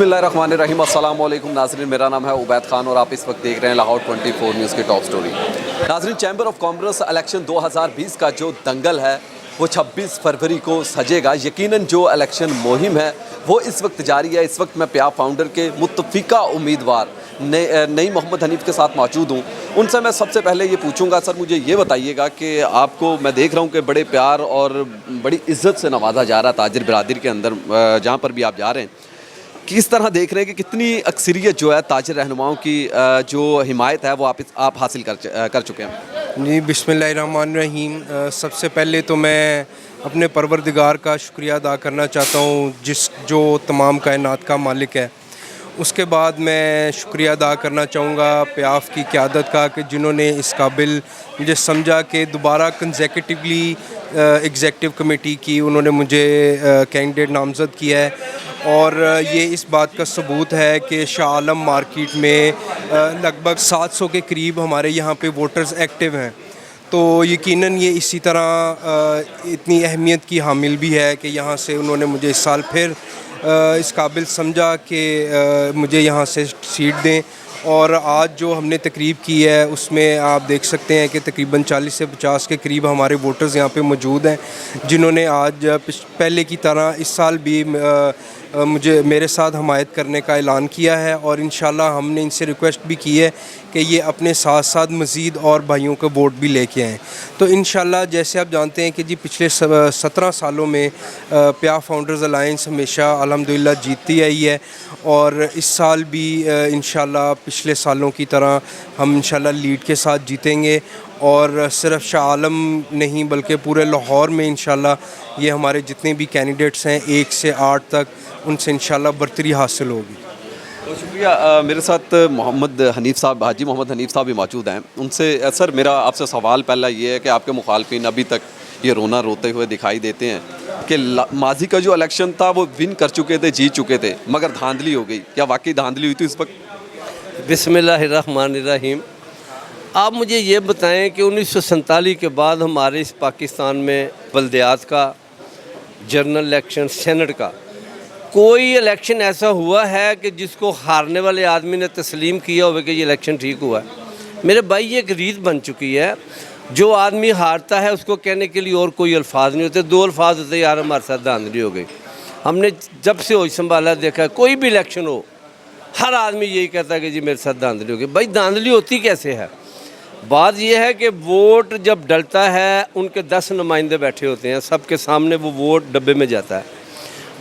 बिस्मिल्लाहिर्रहमानिर्रहीम अस्सलाम वालेकुम नाज़रीन, मेरा नाम है उबैद खान और आप इस वक्त देख रहे हैं लाहौर 24 न्यूज़ की टॉप स्टोरी। नाज़रीन, चैम्बर ऑफ कॉमर्स इलेक्शन 2020 का जो दंगल है वो 26 फरवरी को सजेगा। यकीनन जो इलेक्शन मुहिम है वो इस वक्त जारी है। इस वक्त मैं प्याफ फाउंडर के मुत्तफ़िका उम्मीदवार नईम मोहम्मद हनीफ़ के साथ मौजूद हूँ। उनसे मैं सबसे पहले ये पूछूंगा, सर मुझे ये बताइएगा कि आपको मैं देख रहा हूँ कि बड़े प्यार और बड़ी इज़्ज़त से नवाजा जा रहा है ताजिर बिरादरी के अंदर, जहाँ पर भी आप जा रहे हैं। किस तरह देख रहे हैं कि कितनी अक्सरियत जो है ताजिर रहनुमाओं की जो हिमायत है वो आप हासिल कर चुके हैं? जी, बिस्मिल्लाहिर्रहमानिर्रहीम। सबसे पहले तो मैं अपने परवरदिगार का शुक्रिया अदा करना चाहता हूँ जो तमाम कायनात का मालिक है। उसके बाद मैं शुक्रिया अदा करना चाहूँगा प्याफ की क़यादत का कि जिन्होंने इस काबिल मुझे समझा कि दोबारा कंसेक्यूटिवली एग्ज़ेक्टिव कमेटी की उन्होंने मुझे कैंडिडेट नामज़द किया है। और ये इस बात का सबूत है कि शाह आलम मार्केट में लगभग 700 के करीब हमारे यहाँ पे वोटर्स एक्टिव हैं। तो यकीनन ये इसी तरह इतनी अहमियत की हामिल भी है कि यहाँ से उन्होंने मुझे इस साल फिर इस काबिल समझा कि मुझे यहाँ से सीट दें। और आज जो हमने तकरीब की है उसमें आप देख सकते हैं कि तकरीबन 40 से 50 के करीब हमारे वोटर्स यहाँ पे मौजूद हैं, जिन्होंने आज पहले की तरह इस साल भी मुझे मेरे साथ हमायत करने का ऐलान किया है। और इंशाल्लाह हमने इनसे रिक्वेस्ट भी की है कि ये अपने साथ साथ मज़ीद और भाइयों का वोट भी लेके आएँ। तो इंशाल्लाह जैसे आप जानते हैं कि जी पिछले 17 सालों में प्याफ फाउंडर्स अलायंस हमेशा अल्हम्दुलिल्लाह जीतती आई है। और इस साल भी इंशाल्लाह पिछले सालों की तरह हम इंशाल्लाह लीड के साथ जीतेंगे। और सिर्फ शाह आलम नहीं बल्कि पूरे लाहौर में इंशाल्लाह ये हमारे जितने भी कैंडिडेट्स हैं 1 से 8 तक, उनसे इंशाल्लाह बरतरी हासिल होगी। तो शुक्रिया। मेरे साथ मोहम्मद हनीफ़ साहब, हाजी मोहम्मद हनीफ़ साहब भी मौजूद हैं। उनसे सर मेरा आपसे सवाल पहला ये है कि आपके मुखालफिन अभी तक ये रोना रोते हुए दिखाई देते हैं कि माजी का जो इलेक्शन था वो विन कर चुके थे, जीत चुके थे, मगर धांधली हो गई। क्या वाकई धांधली हुई थी इस वक्त? बिस्मिल्लाहिर्रहमानिर्रहीम। आप मुझे ये बताएं कि 1947 के बाद हमारे इस पाकिस्तान में बल्दियात का, जनरल इलेक्शन, सेनेट का कोई इलेक्शन ऐसा हुआ है कि जिसको हारने वाले आदमी ने तस्लीम किया हो कि ये इलेक्शन ठीक हुआ है? मेरे भाई ये एक रीत बन चुकी है, जो आदमी हारता है उसको कहने के लिए और कोई अल्फाज नहीं होते, 2 अल्फाज होते, यार हमारे साथ धांधली हो गई। हमने जब से होश संभाला देखा है कोई भी इलेक्शन हो हर आदमी यही कहता है कि जी मेरे साथ धांधली हो गई। भाई धांधली होती कैसे है? बात यह है कि वोट जब डलता है उनके 10 नुमाइंदे बैठे होते हैं, सबके सामने वो वोट डब्बे में जाता है,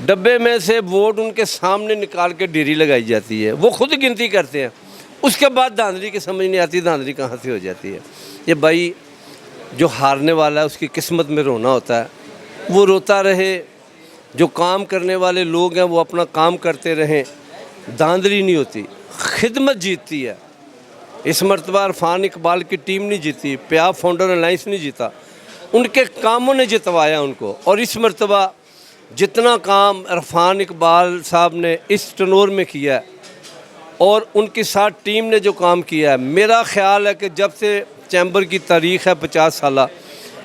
डब्बे में से वोट उनके सामने निकाल के ढेरी लगाई जाती है, वो खुद गिनती करते हैं। उसके बाद धांधली की समझ नहीं आती धांधली कहाँ से हो जाती है। ये भाई जो हारने वाला है उसकी किस्मत में रोना होता है, वो रोता रहे। जो काम करने वाले लोग हैं वो अपना काम करते रहें, धांधली नहीं होती, खिदमत जीतती है। इस मरतबा इरफान इकबाल की टीम नहीं जीती, प्याफ फाउंडर अलायंस नहीं जीता, उनके कामों ने जितवाया उनको। और इस मरतबा जितना काम इरफान इकबाल साहब ने इस टनोर में किया है और उनकी साथ टीम ने जो काम किया है, मेरा ख़्याल है कि जब से चैम्बर की तारीख़ है 50 साल,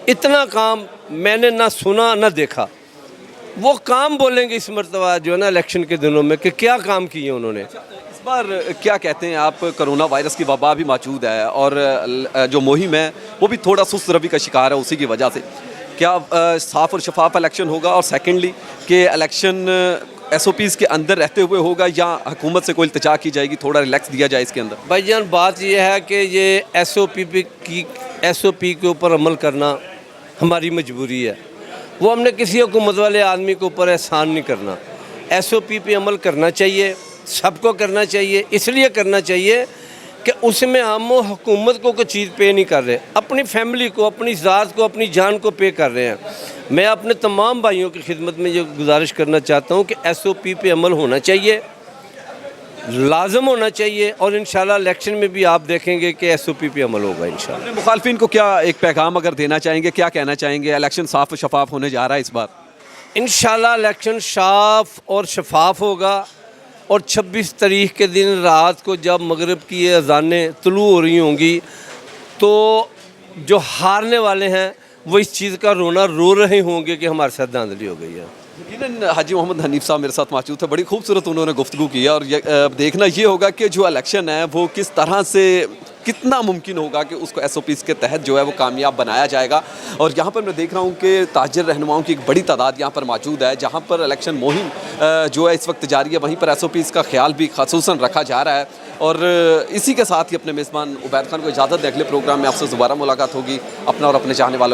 इतना काम मैंने ना सुना ना देखा। वो काम बोलेंगे इस मरतबा जो है ना इलेक्शन के दिनों में कि क्या काम किए उन्होंने। इस बार क्या कहते हैं आप, कोरोना वायरस की वबा भी मौजूद है और जो मुहिम है वो भी थोड़ा सुस्त रवि का शिकार है उसी की वजह से। क्या साफ़ और शफाफ इलेक्शन होगा? और सेकेंडली कि इलेक्शन SOPs के अंदर रहते हुए होगा या हुकूमत से कोई इल्तिजा की जाएगी, थोड़ा रिलैक्स दिया जाए इसके अंदर? भाईजान बात यह है कि ये SOP के ऊपर अमल करना हमारी मजबूरी है। वो हमने किसी हुकूमत वाले आदमी के ऊपर एहसान नहीं करना। SOP पे अमल करना चाहिए, सबको करना चाहिए। इसलिए करना चाहिए कि उसमें हम हुकूमत को कोई चीज़ पे नहीं कर रहे, अपनी फैमिली को, अपनी ज़ात को, अपनी जान को पे कर रहे हैं। मैं अपने तमाम भाइयों की खिदमत में ये गुजारिश करना चाहता हूँ कि SOP पे अमल होना चाहिए, लाजम होना चाहिए। और इंशाल्लाह इलेक्शन में भी आप देखेंगे कि SOP पे अमल होगा इंशाल्लाह। मुखालफिन को क्या एक पैगाम अगर देना चाहेंगे, क्या कहना चाहेंगे? इलेक्शन साफ़ और शफाफ होने जा रहा है इस बार। इंशाल्लाह इलेक्शन साफ़ और शफाफ होगा। और 26 तारीख के दिन रात को जब मगरिब की अज़ानें तुलू हो रही होंगी तो जो हारने वाले हैं वो इस चीज़ का रोना रो रहे होंगे कि हमारे साथ धांधली हो गई है। यकीनन हाजी मोहम्मद हनीफ साहब मेरे साथ मौजूद थे, बड़ी खूबसूरत उन्होंने गुफ्तगू की है और देखना ये होगा कि जो इलेक्शन है वो किस तरह से कितना मुमकिन होगा कि उसको एसओपीज़ के तहत जो है वो कामयाब बनाया जाएगा। और यहाँ पर मैं देख रहा हूँ कि ताजिर रहनुमाओं की एक बड़ी तादाद यहाँ पर मौजूद है। जहाँ पर इलेक्शन मुहिम जो है इस वक्त जारी है, वहीं पर एसओपीज़ का ख्याल भी खसूसन रखा जा रहा है। और इसी के साथ ही अपने मेज़बान उबैद खान को इजाज़त दें, अगले प्रोग्राम में आपसे दोबारा मुलाकात होगी। अपना और अपने चाहने वालों